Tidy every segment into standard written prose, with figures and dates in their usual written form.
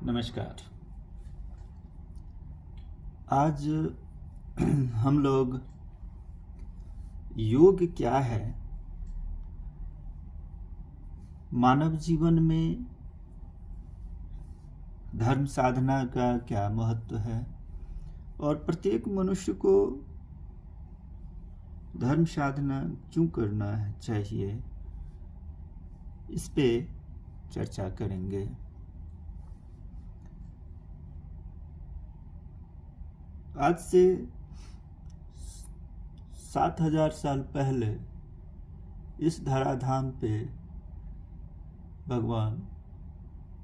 नमस्कार। आज हम लोग योग क्या है, मानव जीवन में धर्म साधना का क्या महत्व है और प्रत्येक मनुष्य को धर्म साधना क्यों करना चाहिए, इस पे चर्चा करेंगे। आज से 7000 साल पहले इस धराधाम पे भगवान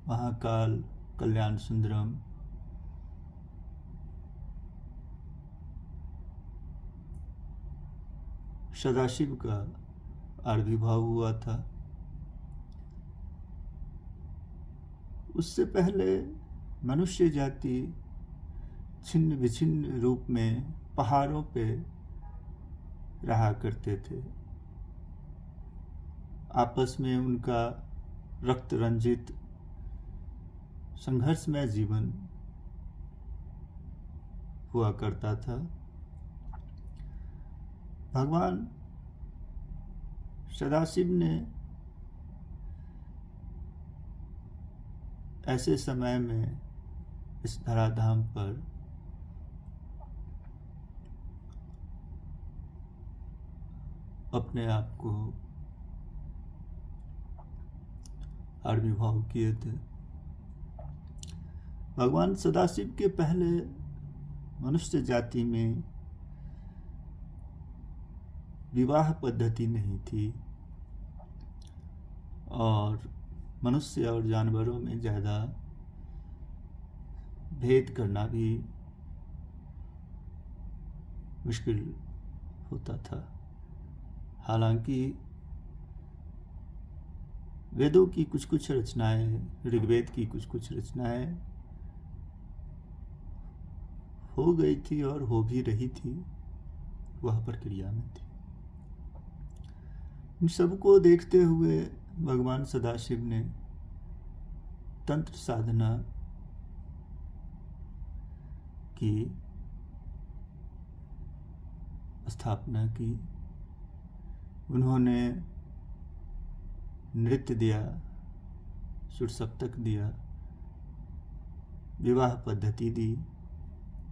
महाकाल कल्याण सुंदरम सदाशिव का आविर्भाव हुआ था। उससे पहले मनुष्य जाति छिन्न विछिन्न रूप में पहाड़ों पे रहा करते थे। आपस में उनका रक्त रंजित संघर्षमय जीवन हुआ करता था। भगवान सदाशिव ने ऐसे समय में इस धराधाम पर अपने आप को आविर्भाव किए थे। भगवान सदाशिव के पहले मनुष्य जाति में विवाह पद्धति नहीं थी और मनुष्य और जानवरों में ज़्यादा भेद करना भी मुश्किल होता था। हालांकि वेदों की कुछ कुछ रचनाएं, ऋग्वेद की कुछ कुछ रचनाएं हो गई थी और हो भी रही थी, वह प्रक्रिया में थी। इन सबको देखते हुए भगवान सदाशिव ने तंत्र साधना की स्थापना की। उन्होंने नृत्य दिया, सुर सप्तक दिया, विवाह पद्धति दी,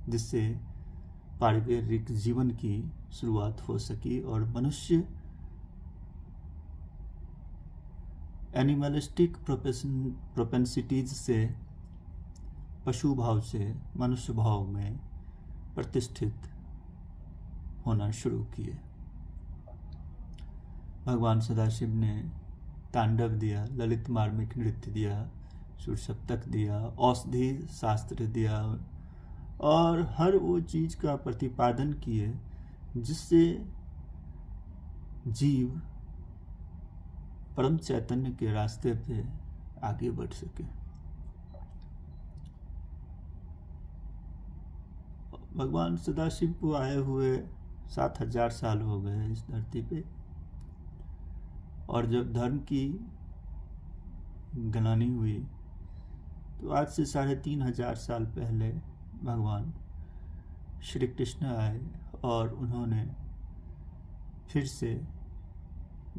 जिससे पारिवारिक जीवन की शुरुआत हो सकी और मनुष्य एनिमलिस्टिक प्रोपेंसिटीज से, पशु भाव से मनुष्य भाव में प्रतिष्ठित होना शुरू किए। भगवान सदाशिव ने तांडव दिया, ललित मार्मिक नृत्य दिया, सुर सप्तक दिया, औषधि शास्त्र दिया और हर वो चीज का प्रतिपादन किए जिससे जीव परम चैतन्य के रास्ते पे आगे बढ़ सके। भगवान सदाशिव को आए हुए 7000 साल हो गए इस धरती पे, और जब धर्म की गलानी हुई तो आज से 3500 साल पहले भगवान श्री कृष्ण आए और उन्होंने फिर से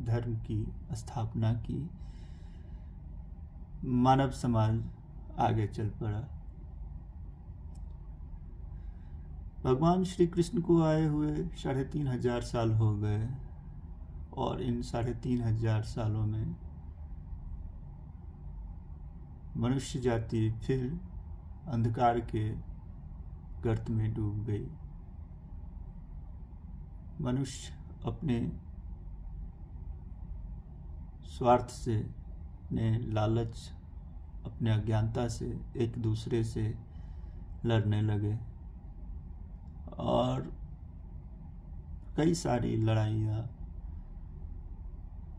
धर्म की स्थापना की। मानव समाज आगे चल पड़ा। भगवान श्री कृष्ण को आए हुए 3500 साल हो गए और इन 3500 सालों में मनुष्य जाति फिर अंधकार के गर्त में डूब गई। मनुष्य अपने स्वार्थ से, ने लालच, अपने अज्ञानता से एक दूसरे से लड़ने लगे और कई सारी लड़ाइयाँ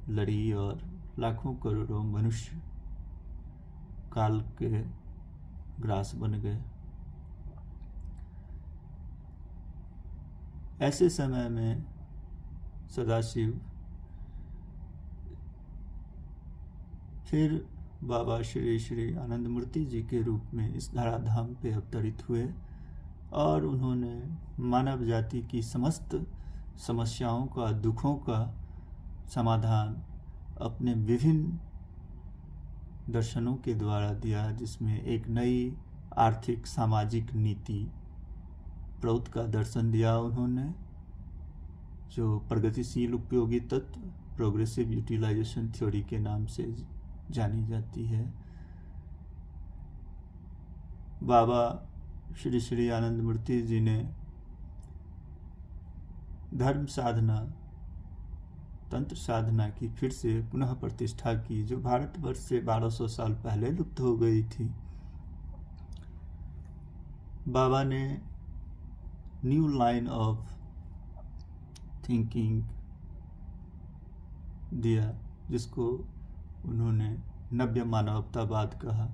लड़ी और लाखों करोड़ों मनुष्य काल के ग्रास बन गए। ऐसे समय में सदाशिव फिर बाबा श्री श्री आनंद मूर्ति जी के रूप में इस धराधाम पे अवतरित हुए और उन्होंने मानव जाति की समस्त समस्याओं का, दुखों का समाधान अपने विभिन्न दर्शनों के द्वारा दिया, जिसमें एक नई आर्थिक सामाजिक नीति प्रौत का दर्शन दिया उन्होंने, जो प्रगतिशील उपयोगी तत्व प्रोग्रेसिव यूटिलाइजेशन थ्योरी के नाम से जानी जाती है। बाबा श्री श्री आनंद मूर्ति जी ने धर्म साधना, तंत्र साधना की फिर से पुनः प्रतिष्ठा की, जो भारतवर्ष से 1200 साल पहले लुप्त हो गई थी। बाबा ने न्यू लाइन ऑफ थिंकिंग दिया, जिसको उन्होंने नव्य मानवतावाद कहा।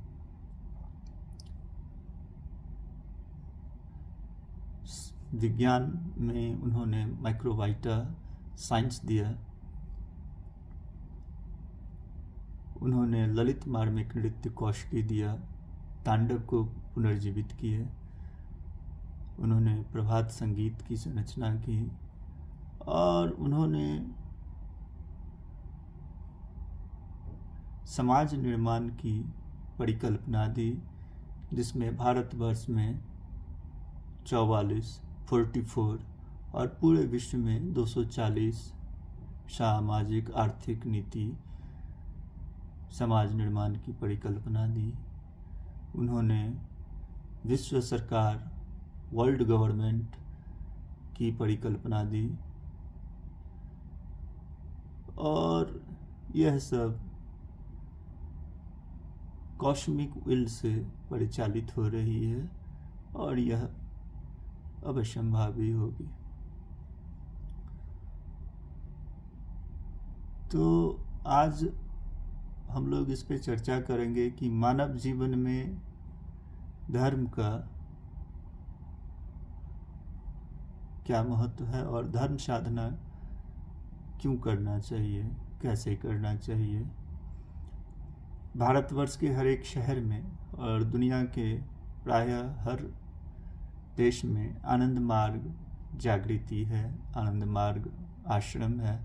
विज्ञान में उन्होंने माइक्रोवाइटा साइंस दिया। उन्होंने ललित मार्मिक नृत्य कौशकी दिया, तांडव को पुनर्जीवित किए। उन्होंने प्रभात संगीत की संरचना की और उन्होंने समाज निर्माण की परिकल्पना दी, जिसमें भारतवर्ष में 44 और पूरे विश्व में 240 सामाजिक आर्थिक नीति समाज निर्माण की परिकल्पना दी। उन्होंने विश्व सरकार, वर्ल्ड गवर्नमेंट की परिकल्पना दी और यह सब कॉस्मिक विल से परिचालित हो रही है और यह अवश्यंभावी होगी। तो आज हम लोग इस पे चर्चा करेंगे कि मानव जीवन में धर्म का क्या महत्व है और धर्म साधना क्यों करना चाहिए, कैसे करना चाहिए। भारतवर्ष के हर एक शहर में और दुनिया के प्रायः हर देश में आनंद मार्ग जागृति है, आनंद मार्ग आश्रम है।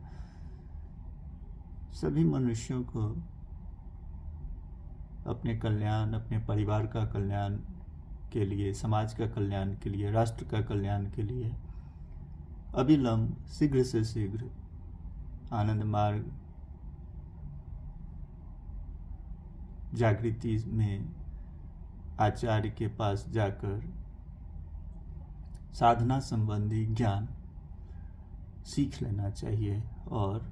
सभी मनुष्यों को अपने कल्याण, अपने परिवार का कल्याण के लिए, समाज का कल्याण के लिए, राष्ट्र का कल्याण के लिए अविलंब शीघ्र से शीघ्र आनंद मार्ग जागृति में आचार्य के पास जाकर साधना संबंधी ज्ञान सीख लेना चाहिए और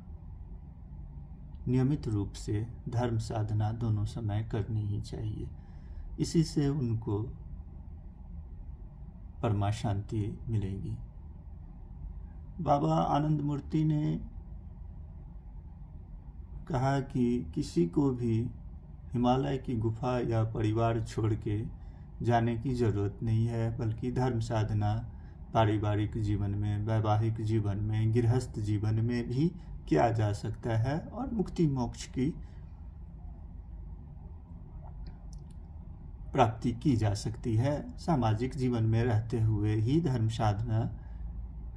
नियमित रूप से धर्म साधना दोनों समय करनी ही चाहिए। इसी से उनको परमा शांति मिलेगी। बाबा आनंद मूर्ति ने कहा कि किसी को भी हिमालय की गुफा या परिवार छोड़ के जाने की ज़रूरत नहीं है, बल्कि धर्म साधना पारिवारिक जीवन में, वैवाहिक जीवन में, गृहस्थ जीवन में भी किया जा सकता है और मुक्ति मोक्ष की प्राप्ति की जा सकती है। सामाजिक जीवन में रहते हुए ही धर्म साधना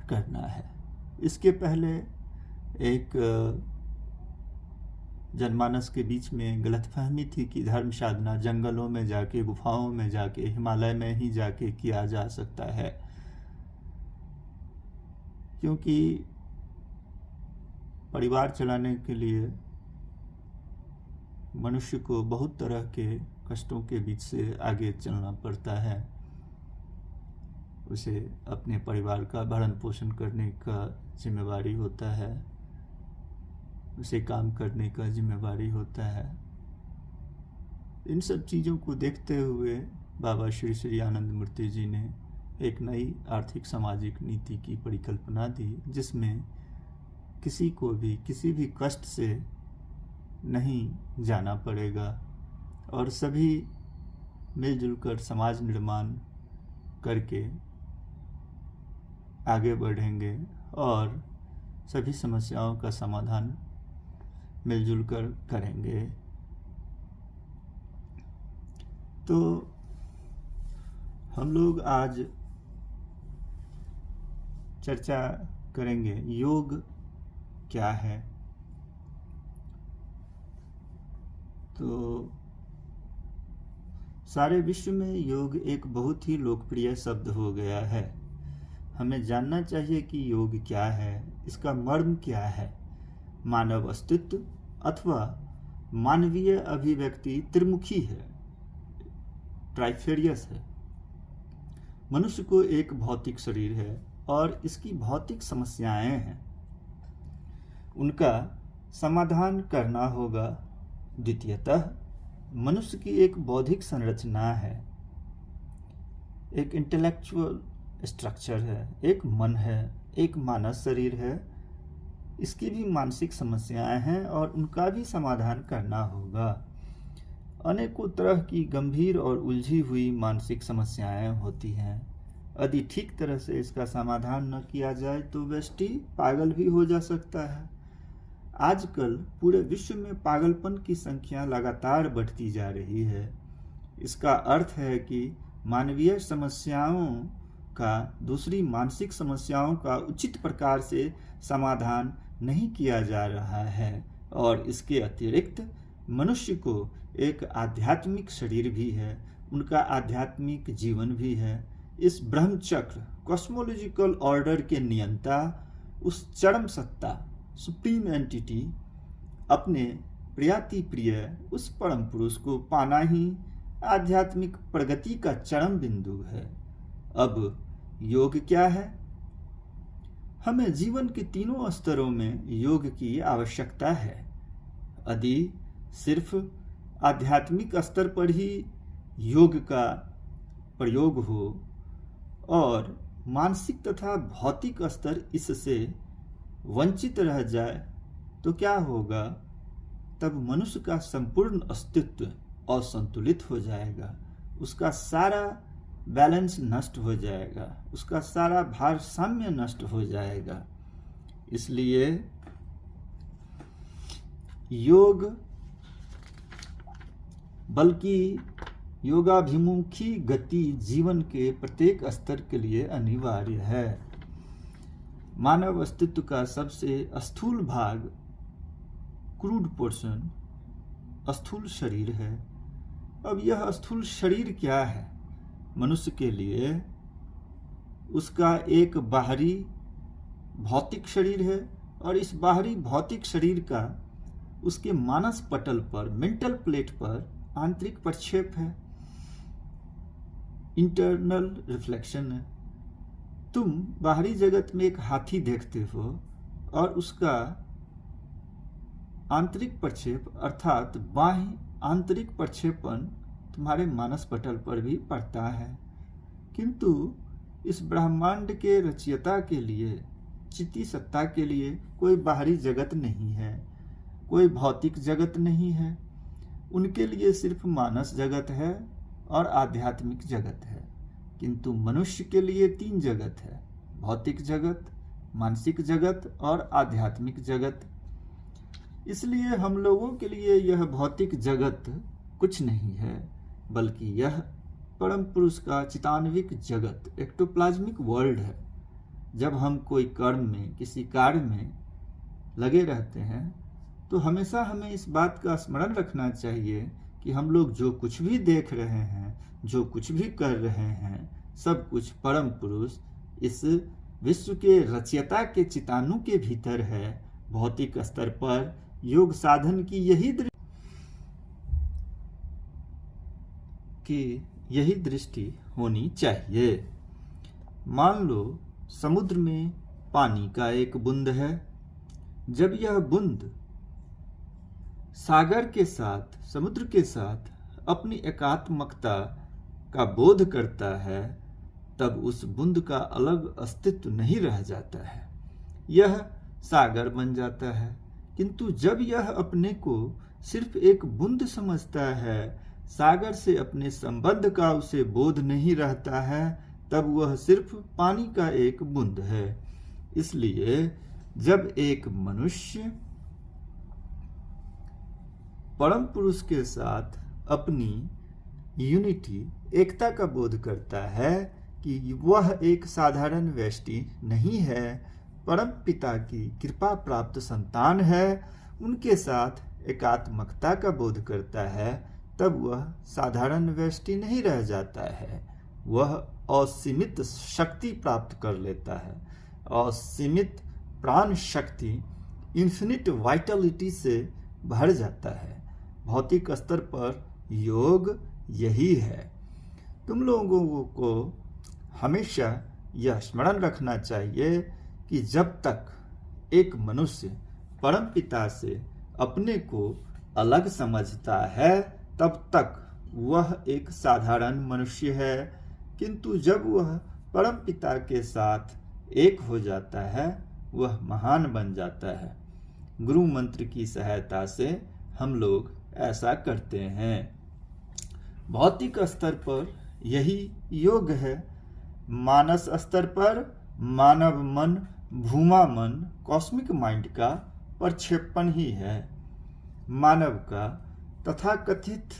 करना है। इसके पहले एक जनमानस के बीच में गलतफहमी थी कि धर्म साधना जंगलों में जाके, गुफाओं में जाके, हिमालय में ही जाके किया जा सकता है, क्योंकि परिवार चलाने के लिए मनुष्य को बहुत तरह के कष्टों के बीच से आगे चलना पड़ता है। उसे अपने परिवार का भरण पोषण करने का जिम्मेवारी होता है, उसे काम करने का जिम्मेवारी होता है। इन सब चीज़ों को देखते हुए बाबा श्री श्री आनंद मूर्ति जी ने एक नई आर्थिक सामाजिक नीति की परिकल्पना दी, जिसमें किसी को भी किसी भी कष्ट से नहीं जाना पड़ेगा और सभी मिलजुल कर समाज निर्माण करके आगे बढ़ेंगे और सभी समस्याओं का समाधान मिलजुल कर करेंगे। तो हम लोग आज चर्चा करेंगे योग क्या है। तो सारे विश्व में योग एक बहुत ही लोकप्रिय शब्द हो गया है। हमें जानना चाहिए कि योग क्या है, इसका मर्म क्या है। मानव अस्तित्व अथवा मानवीय अभिव्यक्ति त्रिमुखी है, ट्राइफेरियस है। मनुष्य को एक भौतिक शरीर है और इसकी भौतिक समस्याएं हैं, उनका समाधान करना होगा। द्वितीयतः मनुष्य की एक बौद्धिक संरचना है, एक इंटेलेक्चुअल स्ट्रक्चर है, एक मन है, एक मानस शरीर है। इसकी भी मानसिक समस्याएं हैं और उनका भी समाधान करना होगा। अनेकों तरह की गंभीर और उलझी हुई मानसिक समस्याएं होती हैं। यदि ठीक तरह से इसका समाधान न किया जाए तो व्यक्ति पागल भी हो जा सकता है। आजकल पूरे विश्व में पागलपन की संख्या लगातार बढ़ती जा रही है। इसका अर्थ है कि मानवीय समस्याओं का दूसरी मानसिक समस्याओं का उचित प्रकार से समाधान नहीं किया जा रहा है और इसके अतिरिक्त मनुष्य को एक आध्यात्मिक शरीर भी है, उनका आध्यात्मिक जीवन भी है। इस ब्रह्मचक्र कॉस्मोलॉजिकल ऑर्डर के नियंता, उस चरम सत्ता सुप्रीम एंटिटी, अपने प्रियाति प्रिय उस परम पुरुष को पाना ही आध्यात्मिक प्रगति का चरम बिंदु है। अब योग क्या है? हमें जीवन के तीनों स्तरों में योग की आवश्यकता है। यदि सिर्फ आध्यात्मिक स्तर पर ही योग का प्रयोग हो और मानसिक तथा भौतिक स्तर इससे वंचित रह जाए तो क्या होगा? तब मनुष्य का संपूर्ण अस्तित्व असंतुलित हो जाएगा, उसका सारा बैलेंस नष्ट हो जाएगा, उसका सारा भारसाम्य नष्ट हो जाएगा। इसलिए योग बल्कि योगाभिमुखी गति जीवन के प्रत्येक स्तर के लिए अनिवार्य है। मानव अस्तित्व का सबसे स्थूल भाग, क्रूड पोर्शन, स्थूल शरीर है। अब यह स्थूल शरीर क्या है? मनुष्य के लिए उसका एक बाहरी भौतिक शरीर है और इस बाहरी भौतिक शरीर का उसके मानस पटल पर, मेंटल प्लेट पर आंतरिक प्रक्षेप है, इंटरनल रिफ्लेक्शन है। तुम बाहरी जगत में एक हाथी देखते हो और उसका आंतरिक प्रक्षेप अर्थात बाह्य आंतरिक प्रक्षेपण तुम्हारे मानस पटल पर भी पड़ता है। किंतु इस ब्रह्मांड के रचयिता के लिए, चित्ती सत्ता के लिए कोई बाहरी जगत नहीं है, कोई भौतिक जगत नहीं है। उनके लिए सिर्फ मानस जगत है और आध्यात्मिक जगत है। किंतु मनुष्य के लिए तीन जगत है, भौतिक जगत, मानसिक जगत और आध्यात्मिक जगत। इसलिए हम लोगों के लिए यह भौतिक जगत कुछ नहीं है, बल्कि यह परम पुरुष का चितान्विक जगत, एक्टोप्लाज्मिक वर्ल्ड है। जब हम कोई कर्म में, किसी कार्य में लगे रहते हैं तो हमेशा हमें इस बात का स्मरण रखना चाहिए कि हम लोग जो कुछ भी देख रहे हैं, जो कुछ भी कर रहे हैं, सब कुछ परम पुरुष इस विश्व के रचयिता के चितानु के भीतर है। भौतिक स्तर पर योग साधन की यही दृष्टि होनी चाहिए। मान लो समुद्र में पानी का एक बूंद है। जब यह बूंद सागर के साथ, समुद्र के साथ अपनी एकात्मकता का बोध करता है, तब उस बूंद का अलग अस्तित्व नहीं रह जाता है, यह सागर बन जाता है। किंतु जब यह अपने को सिर्फ एक बूंद समझता है, सागर से अपने संबंध का उसे बोध नहीं रहता है, तब वह सिर्फ पानी का एक बूंद है। इसलिए जब एक मनुष्य परम पुरुष के साथ अपनी यूनिटी, एकता का बोध करता है कि वह एक साधारण व्यष्टि नहीं है, परम पिता की कृपा प्राप्त संतान है, उनके साथ एकात्मकता का बोध करता है, तब वह साधारण व्यष्टि नहीं रह जाता है। वह असीमित शक्ति प्राप्त कर लेता है। असीमित प्राण शक्ति, इन्फिनिट वाइटलिटी से भर जाता है। भौतिक स्तर पर योग यही है। तुम लोगों को हमेशा यह स्मरण रखना चाहिए कि जब तक एक मनुष्य परम पिता से अपने को अलग समझता है तब तक वह एक साधारण मनुष्य है, किंतु जब वह परम पिता के साथ एक हो जाता है वह महान बन जाता है। गुरु मंत्र की सहायता से हम लोग ऐसा करते हैं। भौतिक स्तर पर यही योग है। मानस स्तर पर मानव मन, भूमा मन, कॉस्मिक माइंड का प्रक्षेपण ही है। मानव का तथाकथित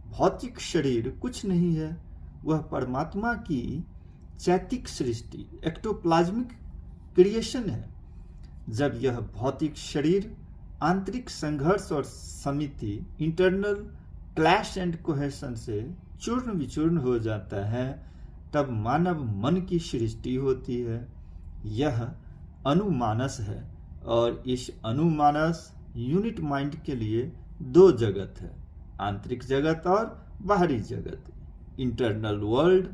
भौतिक शरीर कुछ नहीं है, वह परमात्मा की चैतिक सृष्टि, एक्टोप्लाज्मिक क्रिएशन है। जब यह भौतिक शरीर आंतरिक संघर्ष और समिति, इंटरनल क्लैश एंड कोहेशन से चूर्ण विचूर्ण हो जाता है, तब मानव मन की सृष्टि होती है। यह अनुमानस है और इस अनुमानस यूनिट माइंड के लिए दो जगत है, आंतरिक जगत और बाहरी जगत, internal world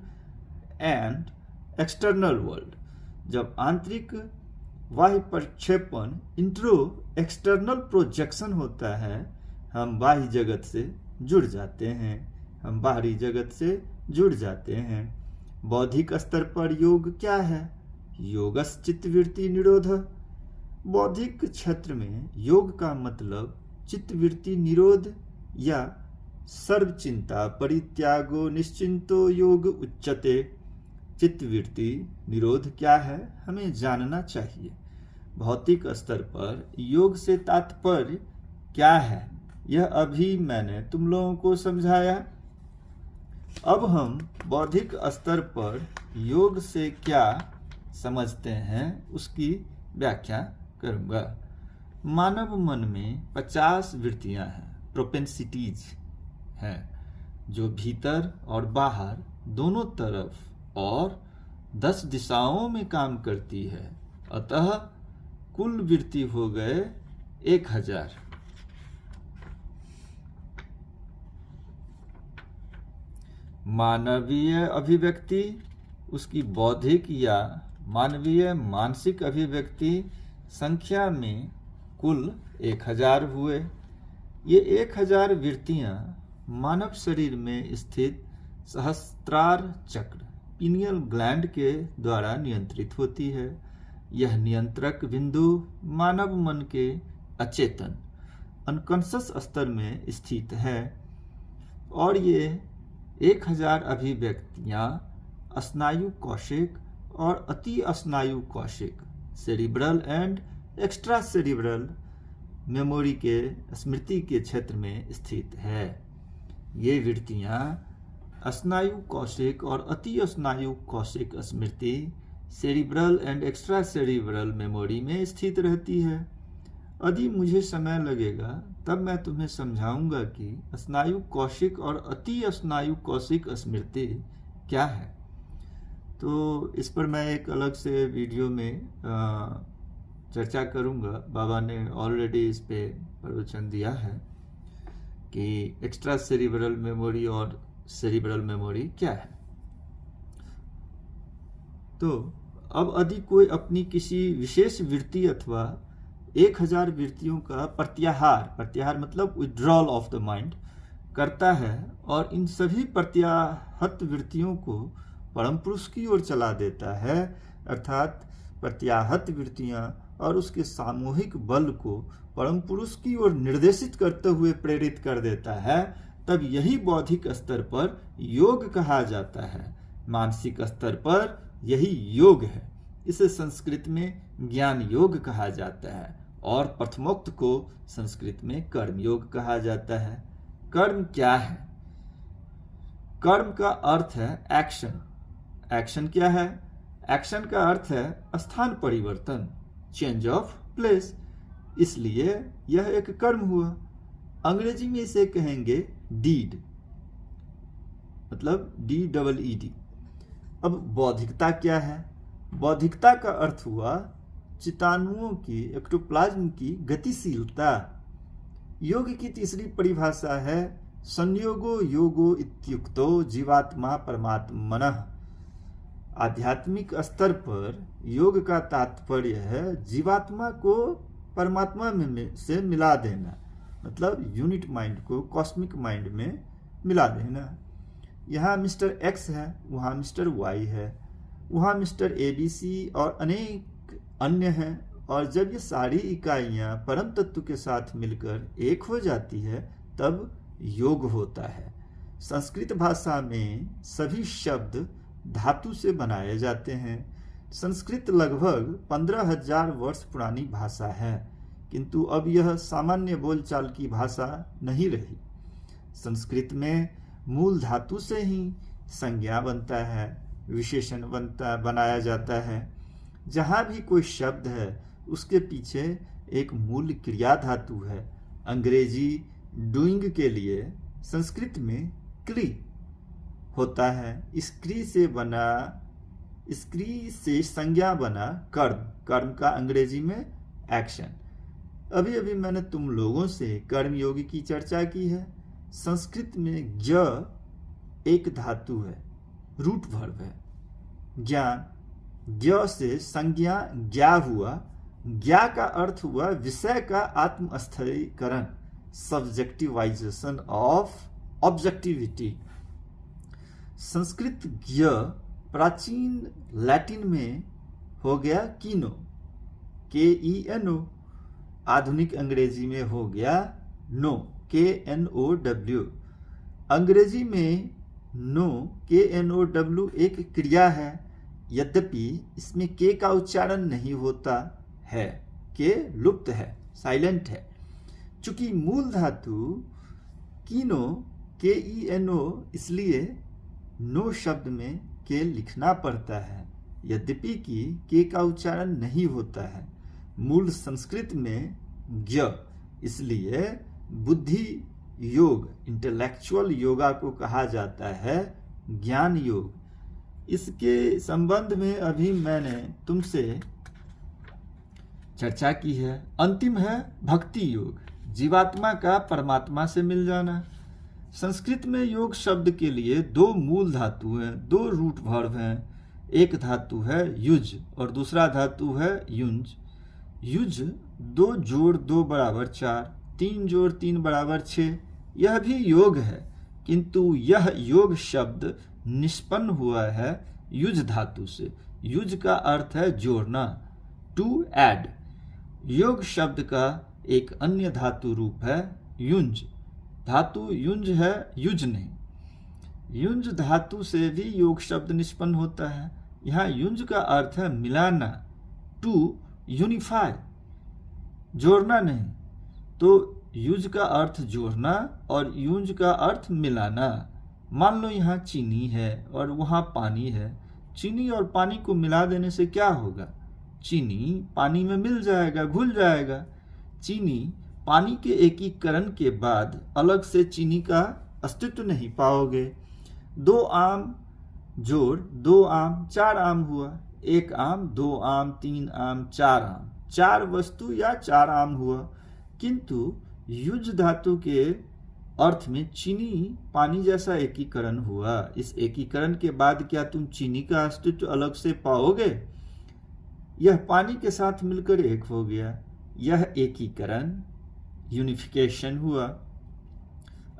and external world. जब आंतरिक बाह्य प्रक्षेपण, इंट्रो एक्सटर्नल प्रोजेक्शन होता है, हम बाह्य जगत से जुड़ जाते हैं, हम बाहरी जगत से जुड़ जाते हैं। बौद्धिक स्तर पर योग क्या है? योगस चित्तवृत्ति निरोध। बौद्धिक क्षेत्र में योग का मतलब चित्तवृत्ति निरोध या सर्वचिंता परित्यागो निश्चिंतो योग उच्यते। चित्तवृत्ति निरोध क्या है हमें जानना चाहिए। भौतिक स्तर पर योग से तात्पर्य क्या है यह अभी मैंने तुम लोगों को समझाया। अब हम बौद्धिक स्तर पर योग से क्या समझते हैं उसकी व्याख्या करूंगा। मानव मन में 50 वृत्तियां हैं, प्रोपेंसिटीज हैं, जो भीतर और बाहर दोनों तरफ और 10 दिशाओं में काम करती है। अतः कुल वृत्ति हो गए 1000। मानवीय अभिव्यक्ति, उसकी बौद्धिक या मानवीय मानसिक अभिव्यक्ति संख्या में कुल 1000 हुए। ये 1000 वृत्तियां मानव शरीर में स्थित सहस्त्रार चक्र, पीनियल ग्लैंड के द्वारा नियंत्रित होती है। यह नियंत्रक बिंदु मानव मन के अचेतन अनकॉन्शस स्तर में स्थित है और ये 1000 अभिव्यक्तियां स्नायु कौशिक और अति स्नायु Kaushik, cerebral and extra cerebral memory के स्मृति के क्षेत्र में स्थित है। ये वृत्तियां स्नायु कौशिक और अति स्नायु कौशिक स्मृति, cerebral and extra cerebral memory में स्थित रहती है। यदि मुझे समय लगेगा तब मैं तुम्हें समझाऊंगा कि स्नायु कौशिक और अति स्नायु कौशिक स्मृति क्या है। तो इस पर मैं एक अलग से वीडियो में चर्चा करूंगा। बाबा ने ऑलरेडी इस पे प्रवचन दिया है कि एक्स्ट्रा सेरिब्रल मेमोरी और सेरिब्रल मेमोरी क्या है। तो अब यदि कोई अपनी किसी विशेष वृत्ति अथवा 1000 वृत्तियों का प्रत्याहार मतलब विड्रॉल ऑफ द माइंड करता है और इन सभी प्रत्याहत वृत्तियों को परम पुरुष की ओर चला देता है, अर्थात प्रत्याहत वृत्तियां और उसके सामूहिक बल को परम पुरुष की ओर निर्देशित करते हुए प्रेरित कर देता है, तब यही बौद्धिक स्तर पर योग कहा जाता है। मानसिक स्तर पर यही योग है। इसे संस्कृत में ज्ञान योग कहा जाता है और प्रथमोक्त को संस्कृत में कर्म योग कहा जाता है। कर्म क्या है? कर्म का अर्थ है एक्शन। एक्शन क्या है? एक्शन का अर्थ है स्थान परिवर्तन, चेंज ऑफ प्लेस, इसलिए यह एक कर्म हुआ। अंग्रेजी में इसे कहेंगे डीड, मतलब DEED। अब बौद्धिकता क्या है? बौद्धिकता का अर्थ हुआ चिताणुओं की, एक्टोप्लाज्म की गतिशीलता। योग की तीसरी परिभाषा है संयोगो योगो इत्युक्तो जीवात्मा परमात्मनः। आध्यात्मिक स्तर पर योग का तात्पर्य है जीवात्मा को परमात्मा में से मिला देना, मतलब यूनिट माइंड को कॉस्मिक माइंड में मिला देना। यहाँ मिस्टर एक्स है, वहाँ मिस्टर वाई है, वहाँ मिस्टर ABC और अनेक अन्य हैं, और जब ये सारी इकाइयाँ परम तत्व के साथ मिलकर एक हो जाती है तब योग होता है। संस्कृत भाषा में सभी शब्द धातु से बनाए जाते हैं। संस्कृत लगभग 15,000 वर्ष पुरानी भाषा है, किंतु अब यह सामान्य बोलचाल की भाषा नहीं रही। संस्कृत में मूल धातु से ही संज्ञा बनता है, विशेषण बनाया जाता है। जहाँ भी कोई शब्द है उसके पीछे एक मूल क्रिया धातु है। अंग्रेजी डूइंग के लिए संस्कृत में क्री होता है। इस क्री से संज्ञा बना कर्म। कर्म का अंग्रेजी में एक्शन। अभी अभी मैंने तुम लोगों से कर्मयोगी की चर्चा की है। संस्कृत में ज्ञ एक धातु है, रूट वर्ब है। ज्ञान, ज्ञ से संज्ञा ज्ञा हुआ। ज्ञा का अर्थ हुआ विषय का आत्मस्थलीकरण, सब्जेक्टिवाइजेशन ऑफ ऑब्जेक्टिविटी। संस्कृत ज्ञ प्राचीन लैटिन में हो गया कीनो, KENO। आधुनिक अंग्रेजी में हो गया नो, KNOW। अंग्रेजी में नो, KNOW एक क्रिया है, यद्यपि इसमें के का उच्चारण नहीं होता है, के लुप्त है, साइलेंट है। चूंकि मूल धातु कीनो, KENO, इसलिए नो शब्द में के लिखना पड़ता है, यद्यपि कि के का उच्चारण नहीं होता है। मूल संस्कृत में ज्ञ, इसलिए बुद्धि योग, इंटेलेक्चुअल योगा को कहा जाता है ज्ञान योग। इसके संबंध में अभी मैंने तुमसे चर्चा की है। अंतिम है भक्ति योग, जीवात्मा का परमात्मा से मिल जाना। संस्कृत में योग शब्द के लिए दो मूल धातु हैं, दो रूट वर्ब हैं। एक धातु है युज और दूसरा धातु है युंज। युज 2 जोड़ 2 बराबर 4, 3 जोड़ 3 बराबर 6, यह भी योग है, किंतु यह योग शब्द निष्पन्न हुआ है युज धातु से। युज का अर्थ है जोड़ना, टू ऐड। योग शब्द का एक अन्य धातु रूप है युंज। धातु युंज है, युज नहीं। युंज धातु से भी योग शब्द निष्पन्न होता है। यहाँ युंज का अर्थ है मिलाना, टू यूनिफाई, जोड़ना नहीं। तो युज का अर्थ जोड़ना और युंज का अर्थ मिलाना। मान लो यहाँ चीनी है और वहाँ पानी है। चीनी और पानी को मिला देने से क्या होगा? चीनी पानी में मिल जाएगा, घुल जाएगा। चीनी पानी के एकीकरण के बाद अलग से चीनी का अस्तित्व नहीं पाओगे। 2 आम जोड़ 2 आम 4 आम हुआ। 1 आम, 2 आम, 3 आम, 4 आम, 4 वस्तु या 4 आम हुआ। किंतु युज धातु के अर्थ में चीनी पानी जैसा एकीकरण हुआ। इस एकीकरण के बाद क्या तुम चीनी का अस्तित्व अलग से पाओगे? यह पानी के साथ मिलकर एक हो गया। यह एकीकरण, यूनिफिकेशन हुआ।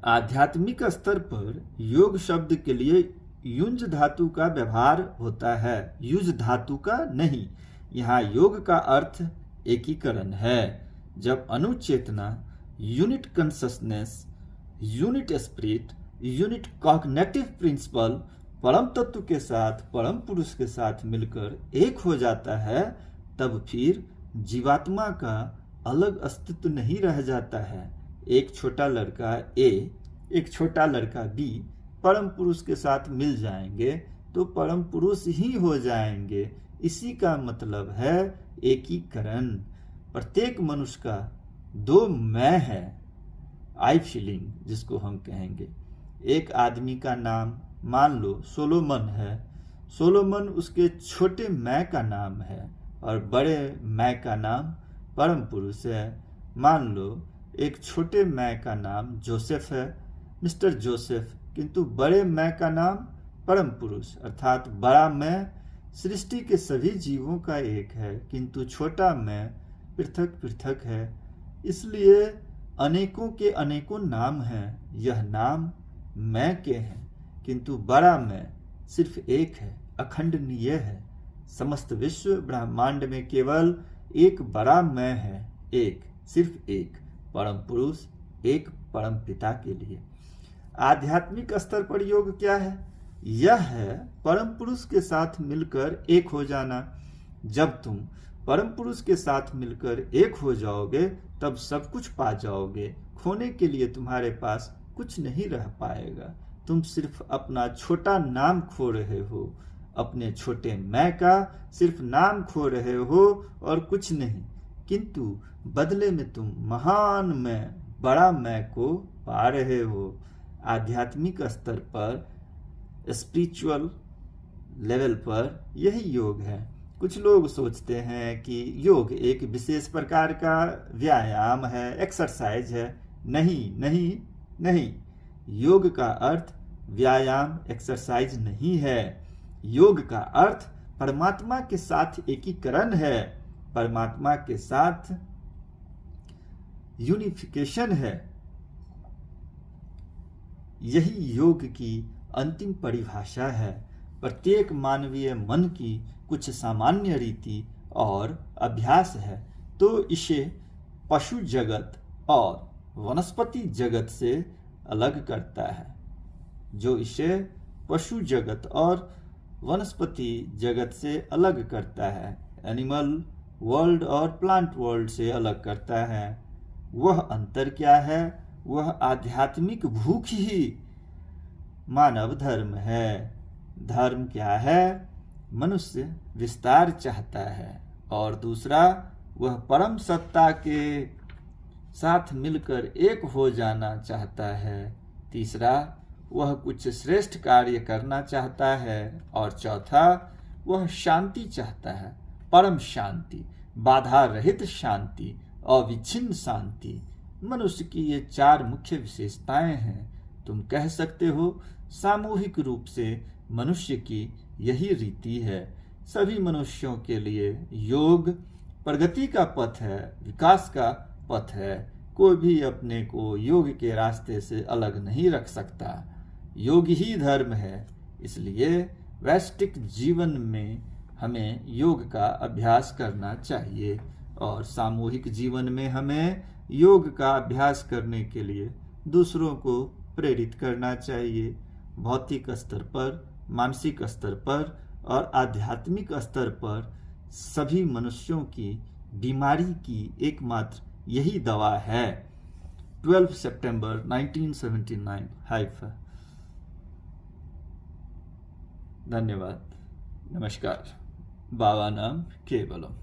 आध्यात्मिक स्तर पर योग शब्द के लिए युंज धातु का व्यवहार होता है, युज धातु का नहीं। यहाँ योग का अर्थ एकीकरण है। जब अनुचेतना, unit consciousness, unit spirit, unit cognitive principle परम तत्व के साथ, परम पुरुष के साथ मिलकर एक हो जाता है, तब फिर जीवात्मा का अलग अस्तित्व नहीं रह जाता है। एक छोटा लड़का A, एक छोटा लड़का B परम पुरुष के साथ मिल जाएंगे तो परम पुरुष ही हो जाएंगे। इसी का मतलब है एकीकरण। प्रत्येक मनुष्य का दो मैं है, आई फीलिंग जिसको हम कहेंगे। एक आदमी का नाम मान लो सोलोमन है, सोलोमन उसके छोटे मैं का नाम है और बड़े मैं का नाम परम पुरुष है। मान लो एक छोटे मैं का नाम जोसेफ है, मिस्टर जोसेफ, किंतु बड़े मैं का नाम परम पुरुष अर्थात बड़ा मैं सृष्टि के सभी जीवों का एक है, किंतु छोटा मैं पृथक पृथक है। इसलिए अनेकों के अनेकों नाम हैं, यह नाम मैं के हैं, किंतु बड़ा मैं सिर्फ एक है, अखंडनीय है। समस्त विश्व ब्रह्मांड में केवल एक बड़ा मैं है, एक, सिर्फ एक परम पुरुष, एक परम पिता के लिए। आध्यात्मिक स्तर पर योग क्या है? यह है परम पुरुष के साथ मिलकर एक हो जाना। जब तुम परम पुरुष के साथ मिलकर एक हो जाओगे तब सब कुछ पा जाओगे। खोने के लिए तुम्हारे पास कुछ नहीं रह पाएगा। तुम सिर्फ अपना छोटा नाम खो रहे हो, अपने छोटे मैं का सिर्फ नाम खो रहे हो और कुछ नहीं, किंतु बदले में तुम महान मैं, बड़ा मैं को पा रहे हो। आध्यात्मिक स्तर पर, स्पिरिचुअल लेवल पर यही योग है। कुछ लोग सोचते हैं कि योग एक विशेष प्रकार का व्यायाम है, एक्सरसाइज है। नहीं नहीं नहीं, योग का अर्थ व्यायाम, एक्सरसाइज नहीं है। योग का अर्थ परमात्मा के साथ एकीकरण है, परमात्मा के साथ यूनिफिकेशन है। यही योग की अंतिम परिभाषा है। प्रत्येक मानवीय मन की कुछ सामान्य रीति और अभ्यास है तो इसे पशु जगत और वनस्पति जगत से अलग करता है। जो इसे पशु जगत और वनस्पति जगत से अलग करता है, एनिमल वर्ल्ड और प्लांट वर्ल्ड से अलग करता है। वह अंतर क्या है? वह आध्यात्मिक भूख ही मानव धर्म है। धर्म क्या है? मनुष्य विस्तार चाहता है, और दूसरा वह परम सत्ता के साथ मिलकर एक हो जाना चाहता है। तीसरा वह कुछ श्रेष्ठ कार्य करना चाहता है, और चौथा वह शांति चाहता है, परम शांति, बाधा रहित शांति, अविच्छिन्न शांति। मनुष्य की ये चार मुख्य विशेषताएं हैं। तुम कह सकते हो सामूहिक रूप से मनुष्य की यही रीति है। सभी मनुष्यों के लिए योग प्रगति का पथ है, विकास का पथ है। कोई भी अपने को योग के रास्ते से अलग नहीं रख सकता। योग ही धर्म है। इसलिए वैश्विक जीवन में हमें योग का अभ्यास करना चाहिए, और सामूहिक जीवन में हमें योग का अभ्यास करने के लिए दूसरों को प्रेरित करना चाहिए। भौतिक स्तर पर, मानसिक स्तर पर और आध्यात्मिक स्तर पर सभी मनुष्यों की बीमारी की एकमात्र यही दवा है। 12 सितंबर 1979 हाइफा। धन्यवाद, नमस्कार। बाबा नाम केवलम।